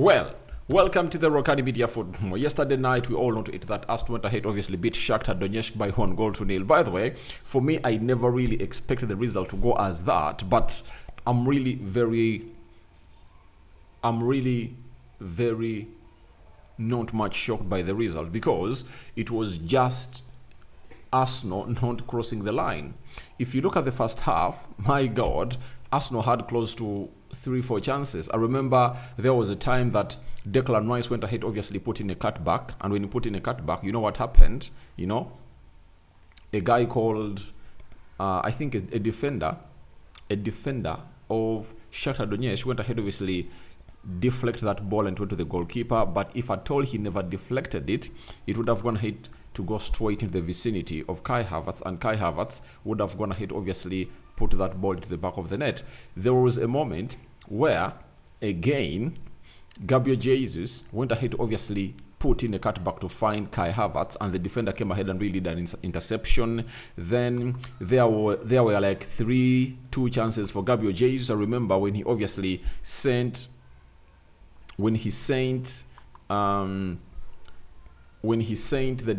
Well, welcome to the Rokani Media Football. Yesterday night, we all know it that Arsenal went ahead, obviously beat Shakhtar Donetsk by 1-0. By the way, for me, I never really expected the result to go as that, but I'm really very not much shocked by the result because it was just Arsenal not crossing the line. If you look at the first half, my God, Arsenal had close to 3-4 chances. I remember there was a time that Declan Rice went ahead, obviously put in a cutback, and when he put in a cutback, you know what happened? You know, a guy called, I think a defender of Shakhtar Donetsk went ahead, obviously deflect that ball and went to the goalkeeper, but if at all he never deflected it, it would have gone ahead to go straight into the vicinity of Kai Havertz, and Kai Havertz would have gone ahead, obviously put that ball into the back of the net. There was a moment where, again, Gabriel Jesus went ahead to obviously put in a cutback to find Kai Havertz, and the defender came ahead and really did an interception. Then there were like 3-2 chances for Gabriel Jesus. I remember when he obviously sent the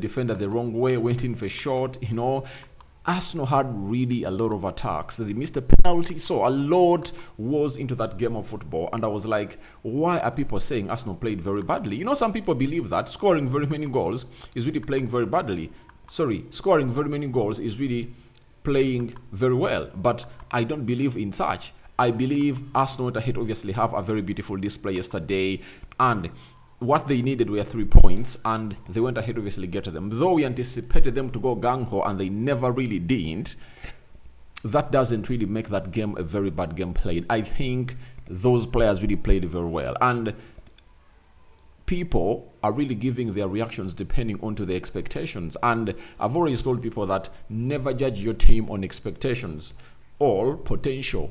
defender the wrong way, went in for shot, you know. Arsenal had really a lot of attacks. They missed a penalty, so a lot was into that game of football. And I was like, why are people saying Arsenal played very badly? You know, some people believe that scoring very many goals is really playing very badly. Scoring very many goals is really playing very well. But I don't believe in such. I believe Arsenal went ahead, obviously have a very beautiful display yesterday, and what they needed were 3 points, and they went ahead, obviously get them. Though we anticipated them to go gung-ho, and they never really did, that doesn't really make that game a very bad game played. I think those players really played very well, and people are really giving their reactions depending on to their expectations. And I've always told people that never judge your team on expectations or potential.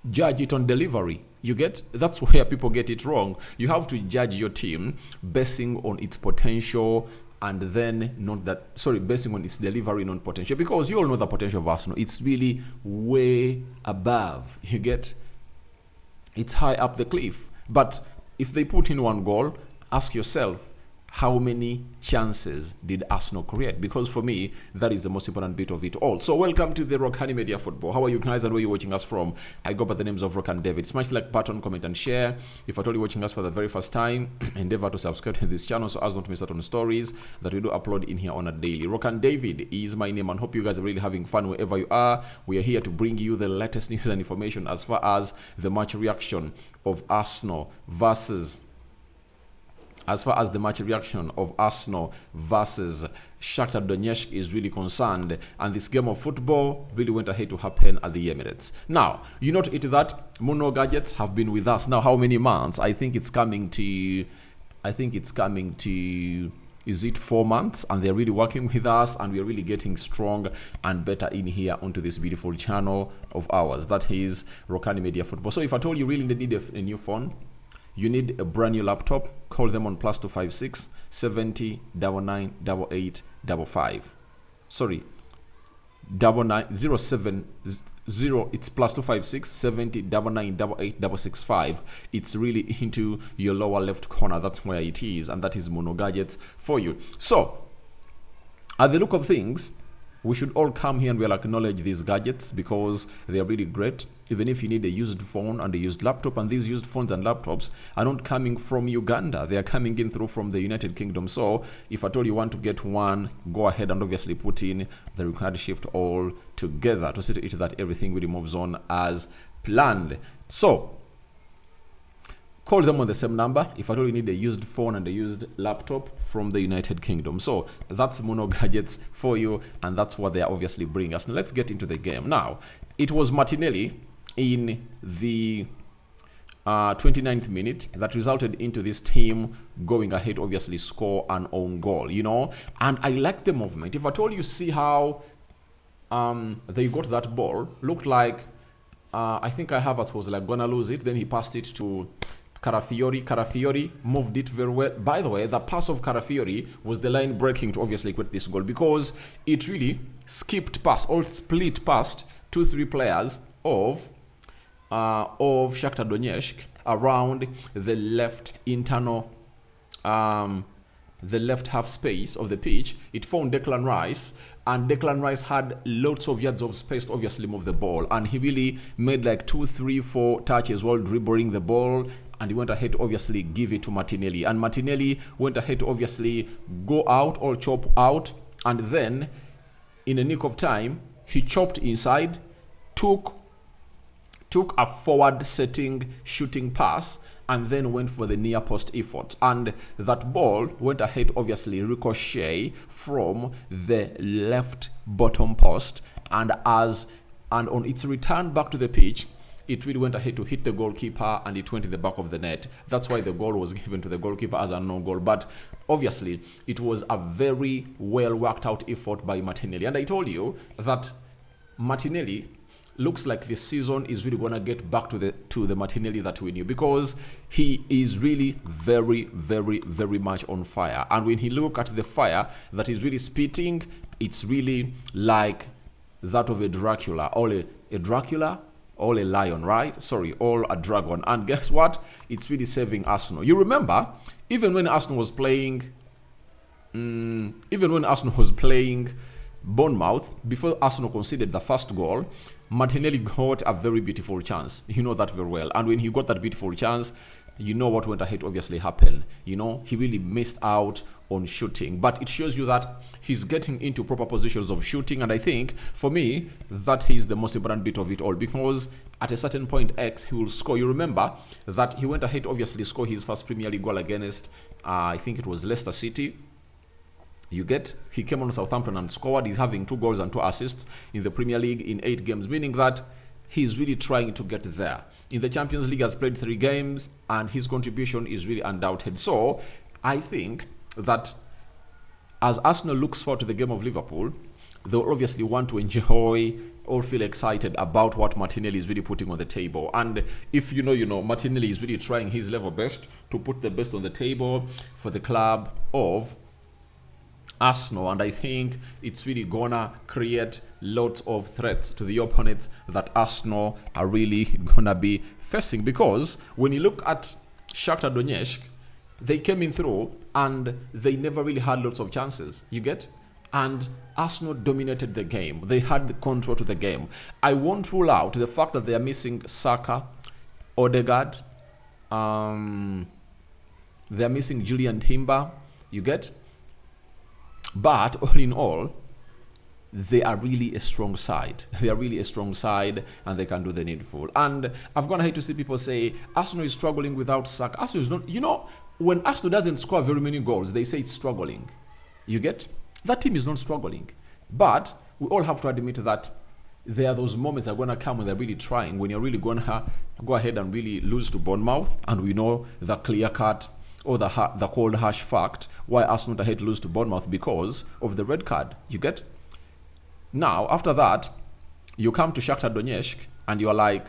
Judge it on delivery. You get? That's where people get it wrong. You have to judge your team basing on its potential, and then basing on its delivery, non potential, because you all know the potential of Arsenal. It's really way above. You get? It's high up the cliff. But if they put in 1 goal, ask yourself, how many chances did Arsenal create? Because for me, that is the most important bit of it all. So welcome to the Rokani Media Football. How are you guys and where are you watching us from? I go by the names of Rokani David. Smash the like button, comment and share. If at all you're watching us for the very first time, endeavor to subscribe to this channel so as not to miss out on stories that we do upload in here on a daily. Rokani David is my name, and hope you guys are really having fun wherever you are. We are here to bring you the latest news and information as far as the match reaction of Arsenal versus Shakhtar Donetsk is really concerned, and this game of football really went ahead to happen at the Emirates. Now, you note it that Mono Gadgets have been with us now how many months? I think it's coming to is it 4 months, and they're really working with us, and we're really getting strong and better in here onto this beautiful channel of ours. That is Rokani Media Football. So if at all you really need a new phone, you need a brand new laptop, call them on +256 70 99 88 55. Sorry, 070. It's +256 70 99 88 665. It's really into your lower left corner. That's where it is, and that is Mono Gadgets for you. So, at the look of things, we should all come here and we'll acknowledge these gadgets because they are really great. Even if you need a used phone and a used laptop, and these used phones and laptops are not coming from Uganda, they are coming in through from the United Kingdom. So if at all you want to get one, go ahead and obviously put in the required shift all together to see to it that everything really moves on as planned. So call them on the same number if at all you need a used phone and a used laptop from the United Kingdom. So that's Mono Gadgets for you, and that's what they are obviously bringing us. Now let's get into the game. Now, it was Martinelli in the 29th minute that resulted into this team going ahead, obviously score an own goal, you know. And I like the movement. If at all you see how they got that ball, looked like I think Kai Havertz was like gonna lose it, then he passed it to Carafiori moved it very well. By the way, the pass of Carafiori was the line breaking to obviously get this goal, because it really skipped past or split past 2-3 players of Shakhtar Donetsk around the left internal the left half space of the pitch. It found Declan Rice, and Declan Rice had lots of yards of space to obviously move the ball, and he really made like 2, 3, 4 touches while dribbling the ball, and he went ahead to obviously give it to Martinelli, and Martinelli went ahead to obviously go out or chop out, and then in a nick of time he chopped inside, took a forward setting shooting pass, and then went for the near post effort, and that ball went ahead obviously ricochet from the left bottom post, and on its return back to the pitch, it really went ahead to hit the goalkeeper, and it went in the back of the net. That's why the goal was given to the goalkeeper as a no goal. But obviously it was a very well worked out effort by Martinelli, and I told you that Martinelli looks like this season is really gonna get back to the Martinelli that we knew, because he is really very, very, very much on fire. And when he look at the fire that is really spitting, it's really like that of a Dracula, or a Dracula, or a lion, right? Sorry, or a dragon. And guess what? It's really saving Arsenal. You remember, even when Arsenal was playing Bournemouth, before Arsenal conceded the first goal, Martinelli got a very beautiful chance. You know that very well. And when he got that beautiful chance, you know what went ahead to obviously happen. You know, he really missed out on shooting. But it shows you that he's getting into proper positions of shooting. And I think, for me, that is the most important bit of it all. Because at a certain point X, he will score. You remember that he went ahead to obviously score his first Premier League goal against, I think it was Leicester City. You get, he came on Southampton and scored. He's having 2 goals and 2 assists in the Premier League in 8 games, meaning that he's really trying to get there. In the Champions League, has played 3 games, and his contribution is really undoubted. So I think that as Arsenal looks forward to the game of Liverpool, they'll obviously want to enjoy or feel excited about what Martinelli is really putting on the table. And if you know, Martinelli is really trying his level best to put the best on the table for the club of Arsenal, and I think it's really gonna create lots of threats to the opponents that Arsenal are really gonna be facing. Because when you look at Shakhtar Donetsk, they came in through and they never really had lots of chances, you get, and Arsenal dominated the game. They had the control to the game. I won't rule out the fact that they are missing Saka, Odegaard, they're missing Julian Timber, you get. But all in all, they are really a strong side. They are really a strong side, and they can do the needful. And I've gone ahead to see people say Arsenal is struggling without Saka. Arsenal is not. You know, when Arsenal doesn't score very many goals, they say it's struggling. You get? That team is not struggling. But we all have to admit that there are those moments that are going to come when they're really trying, when you're really going to go ahead and really lose to Bournemouth. And we know the clear cut, or the cold harsh fact why Arsenal had to lose to Bournemouth, because of the red card. You get? Now, after that, you come to Shakhtar Donetsk and you're like,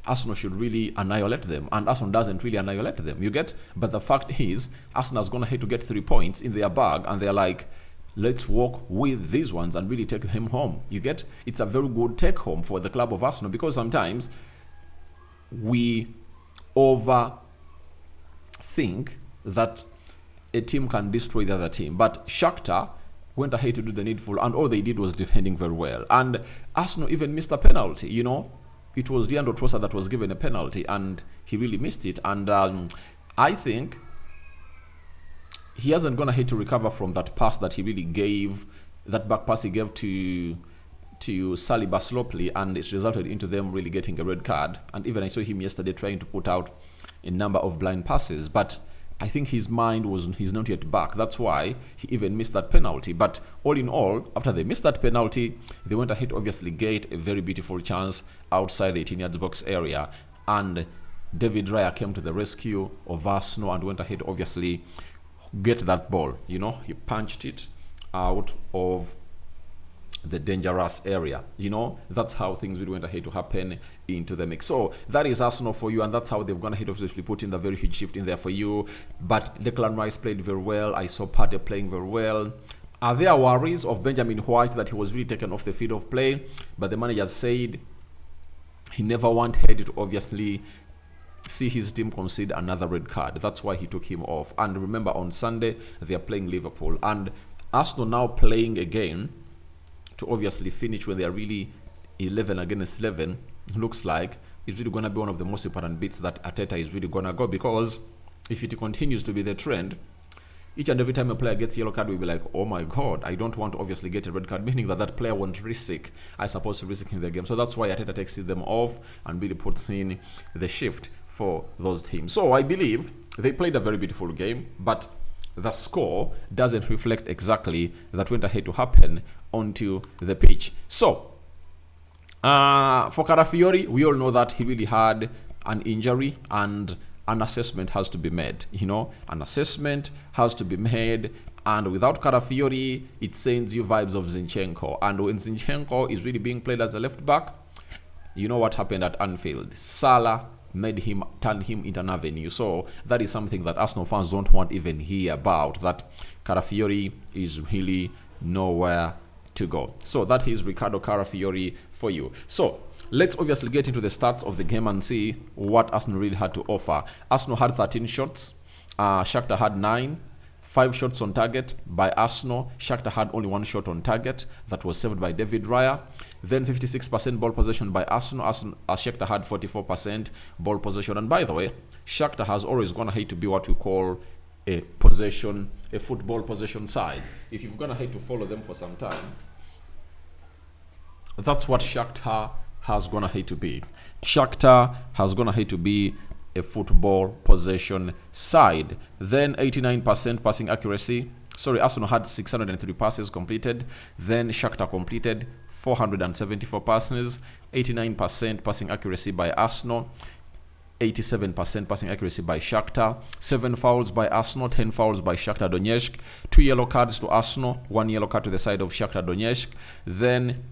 Arsenal should really annihilate them, and Arsenal doesn't really annihilate them. You get? But the fact is, Arsenal's gonna have to get 3 points in their bag, and they're like, let's work with these ones and really take them home. You get? It's a very good take home for the club of Arsenal, because sometimes we overthink that a team can destroy the other team. But Shakhtar went ahead to do the needful, and all they did was defending very well. And Arsenal even missed a penalty, you know. It was Leandro Trossard that was given a penalty, and he really missed it. And I think he hasn't gone ahead to recover from that pass that he really gave, that back pass he gave to Saliba Slopely, and it resulted into them really getting a red card. And even I saw him yesterday trying to put out a number of blind passes, but I think his mind he's not yet back. That's why he even missed that penalty. But all in all, after they missed that penalty, they went ahead to obviously get a very beautiful chance outside the 18 yards box area. And David Raya came to the rescue of Arsenal and went ahead to obviously get that ball. You know, he punched it out of the dangerous area. You know, that's how things really went ahead to happen into the mix. So that is Arsenal for you, and that's how they've gone ahead to obviously put in the very huge shift in there for you. But Declan Rice played very well. I saw Partey playing very well. Are there worries of Benjamin White that he was really taken off the field of play? But the manager said he never wanted to obviously see his team concede another red card. That's why he took him off. And remember, on Sunday, they are playing Liverpool. And Arsenal now playing again to obviously finish when they are really 11 against 11. Looks like it's really going to be one of the most important bits that Arteta is really going to go, because if it continues to be the trend, each and every time a player gets yellow card, we'll be like, oh my god, I don't want to obviously get a red card, meaning that that player won't risk, I suppose, risking the game. So that's why Arteta takes them off and really puts in the shift for those teams. So I believe they played a very beautiful game, but the score doesn't reflect exactly that went ahead to happen onto the pitch. So for Carafiori, we all know that he really had an injury, and an assessment has to be made. An assessment has to be made, and without Carafiori, it sends you vibes of Zinchenko. And when Zinchenko is really being played as a left back, you know what happened at Anfield. Salah turned him into an avenue. So that is something that Arsenal fans don't want even hear about, that Carafiori is really nowhere to go. So that is Ricardo Carafiori for you. So let's obviously get into the stats of the game and see what Arsenal really had to offer. Arsenal had 13 shots. Shakhtar had 9. 5 shots on target by Arsenal. Shakhtar had only 1 shot on target. That was saved by David Raya. Then 56% ball possession by Arsenal. Shakhtar had 44% ball possession. And by the way, Shakhtar has always gone ahead to be what we call a football possession side. If you've gone ahead to follow them for some time, that's what Shakhtar has gone ahead to be. Shakhtar has gone ahead to be a football possession side. Then 89% passing accuracy. Arsenal had 603 passes completed. Then Shakhtar completed 474 passes. 89% passing accuracy by Arsenal. 87% passing accuracy by Shakhtar. 7 fouls by Arsenal, 10 fouls by Shakhtar Donetsk. 2 yellow cards to Arsenal, 1 yellow card to the side of Shakhtar Donetsk. Then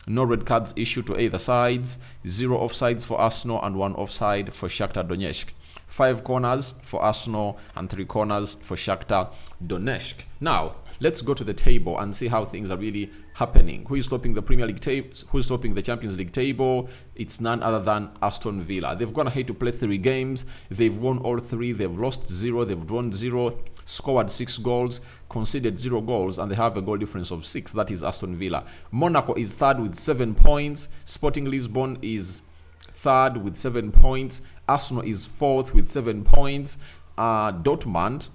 no red cards issued to either sides. 0 offsides for Arsenal and 1 offside for Shakhtar Donetsk. 5 corners for Arsenal and 3 corners for Shakhtar Donetsk. Now, let's go to the table and see how things are really happening. Who is topping the Premier League table? Who is topping the Champions League table? It's none other than Aston Villa. They've gone ahead to play 3 games. They've won all 3. They've lost 0. They've drawn 0. Scored 6 goals. Conceded 0 goals. And they have a goal difference of 6. That is Aston Villa. Monaco is third with 7 points. Sporting Lisbon is third with 7 points. Arsenal is fourth with 7 points. Dortmund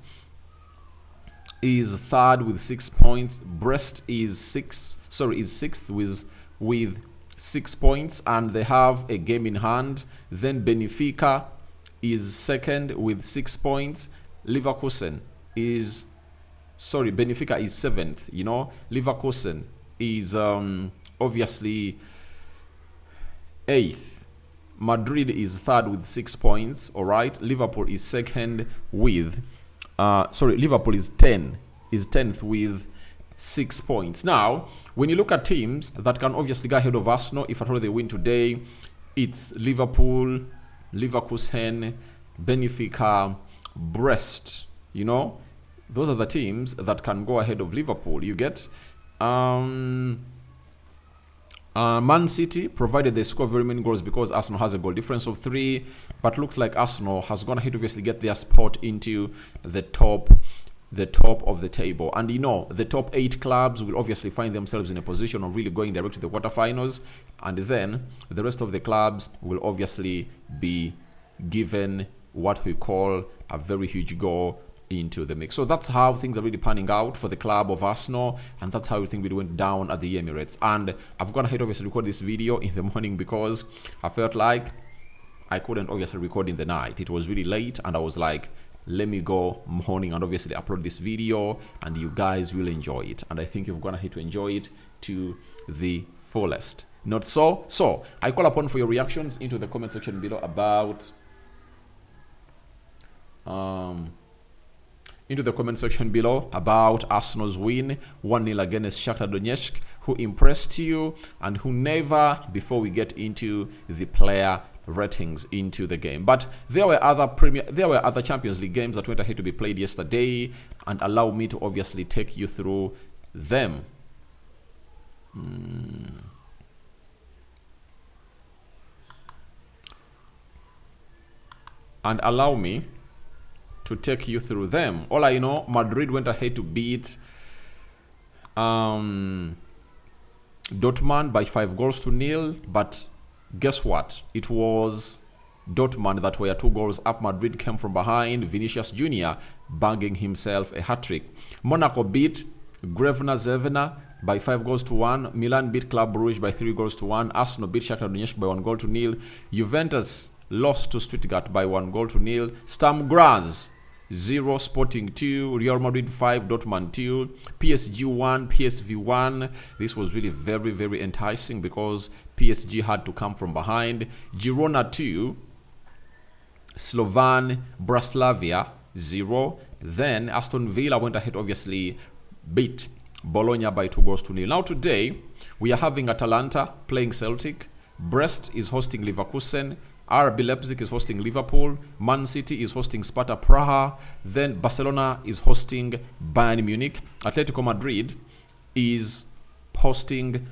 is third with 6 points. Brest is sixth with 6 points, and they have a game in hand. Then Benfica is second with 6 points. Benfica is 7th. Leverkusen is obviously 8th. Madrid is third with 6 points. All right. Liverpool is second with Liverpool is 10th with 6 points. Now, when you look at teams that can obviously go ahead of Arsenal, if at all they win today, it's Liverpool, Leverkusen, Benfica, Brest. Those are the teams that can go ahead of Liverpool. You get Man City, provided they score very many goals, because Arsenal has a goal difference of 3, but looks like Arsenal has gone ahead to obviously get their spot into the top of the table. And the top 8 clubs will obviously find themselves in a position of really going direct to the quarterfinals, and then the rest of the clubs will obviously be given what we call a very huge goal into the mix. So that's how things are really panning out for the club of Arsenal, and that's how everything really went down at the Emirates. And I've gone ahead obviously record this video in the morning because I felt like I couldn't obviously record in the night. It was really late, and I was like, let me go morning and obviously upload this video, and you guys will enjoy it. And I think you've gone ahead to enjoy it to the fullest. Not so? So I call upon for your reactions into the comment section below about Arsenal's win 1-0 against Shakhtar Donetsk. Who impressed you and who never, before we get into the player ratings into the game. But there were other Champions League games that went ahead to be played yesterday, and allow me to obviously take you through them. and allow me to take you through them. All I know, Madrid went ahead to beat Dortmund by 5-0, but guess what? It was Dortmund that were 2 goals up. Madrid came from behind. Vinicius Jr. banging himself a hat-trick. Monaco beat Grevna Zevna by 5-1. Milan beat Club Brugge by 3-1. Arsenal beat Shakhtar Donetsk by 1-0. Juventus lost to Stuttgart by 1-0. Sturm Graz 0, Sporting 2, Real Madrid 5, Dortmund 2, PSG 1, PSV 1. This was really very, very enticing because PSG had to come from behind. Girona 2, Slovan Braslavia 0. Then Aston Villa went ahead, obviously beat Bologna by 2-0. Now today, we are having Atalanta playing Celtic. Brest is hosting Leverkusen. RB Leipzig is hosting Liverpool. Man City is hosting Sparta Praha. Then Barcelona is hosting Bayern Munich. Atletico Madrid is hosting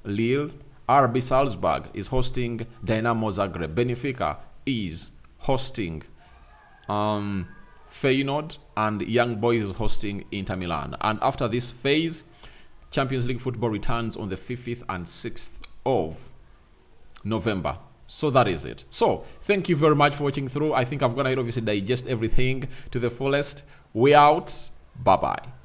Lille. RB Salzburg is hosting Dynamo Zagreb. Benfica is hosting Feyenoord. And Young Boys is hosting Inter Milan. And after this phase, Champions League football returns on the 5th and 6th of November. So that is it. So thank you very much for watching through. I think I've gone ahead, obviously digest everything to the fullest. We out. Bye bye.